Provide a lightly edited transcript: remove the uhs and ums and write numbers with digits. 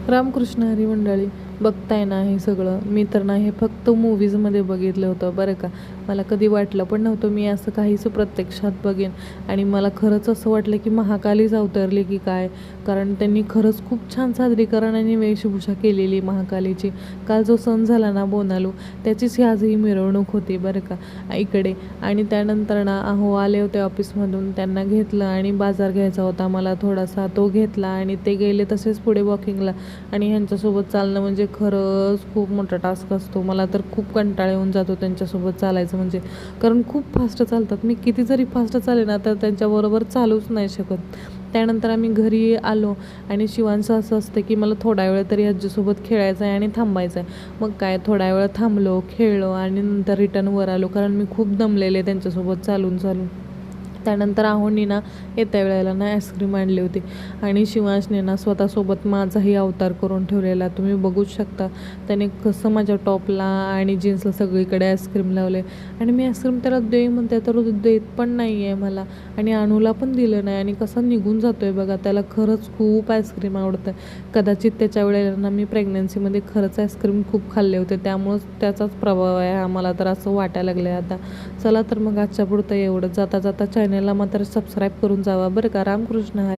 रामकृष्ण हरी मंडळी, बघताय ना हे सगळं. मी तर ना हे फक्त मूव्हीजमध्ये बघितलं होतं बरं का. मला कधी वाटलं पण नव्हतं मी असं काहीच प्रत्यक्षात बघेन. आणि मला खरंच असं वाटलं की महाकालीच अवतरली की काय. कारण त्यांनी खरंच खूप छान सादरीकरण आणि वेशभूषा केलेली महाकालीची. काल जो सण झाला ना बोनालू, त्याचीच ही आजही मिरवणूक होती बरं का इकडे. आणि त्यानंतर ना अहो आले होते ऑफिसमधून, त्यांना घेतलं आणि बाजार घ्यायचा होता मला थोडासा, तो घेतला आणि ते गेले तसेच पुढे वॉकिंगला. आणि ह्यांच्यासोबत चालणं म्हणजे खरंच खूप मोठा टास्क असतो. मला तर खूप कंटाळा येऊन जातो त्यांच्यासोबत चालायचं म्हणजे. कारण खूप फास्ट चालतात. मी किती जरी फास्ट चाले ना तर त्यांच्याबरोबर चालूच नाही शकत. त्यानंतर आम्ही घरी आलो आणि शिवांचं असं असतं की मला थोडा वेळ तरी आजीसोबत खेळायचं आहे आणि थांबायचं आहे. मग काय थोडा वेळ थांबलो, खेळलो आणि नंतर रिटर्न वर आलो, कारण मी खूप दमलेले त्यांच्यासोबत चालून चालून. त्यानंतर आहोंनी ना येत्या वेळेला ना आईस्क्रीम आणली होती आणि शिवांशने ना स्वतःसोबत माझाही अवतार करून ठेवलेला तुम्ही बघूच शकता. त्याने कसं माझ्या टॉपला आणि जीन्सला सगळीकडे आईस्क्रीम लावले. आणि मी आईस्क्रीम त्याला दे म्हणते तर देत पण नाही आहे मला. आणि अनूला पण दिलं नाही आणि कसा निघून जातोय बघा. त्याला खरंच खूप आईस्क्रीम आवडतं. कदाचित त्याच्या वेळेला ना मी प्रेग्नन्सीमध्ये खरंच आईस्क्रीम खूप खाल्ले होते, त्यामुळंच त्याचाच प्रभाव आहे हा, मला तर असं वाटायला लागलं आहे आता. चला तर मग आजच्या पुरतं एवढं. जाता जाता चॅनलला मात्र सबस्क्राईब करून जावा बरं का. रामकृष्ण हरी.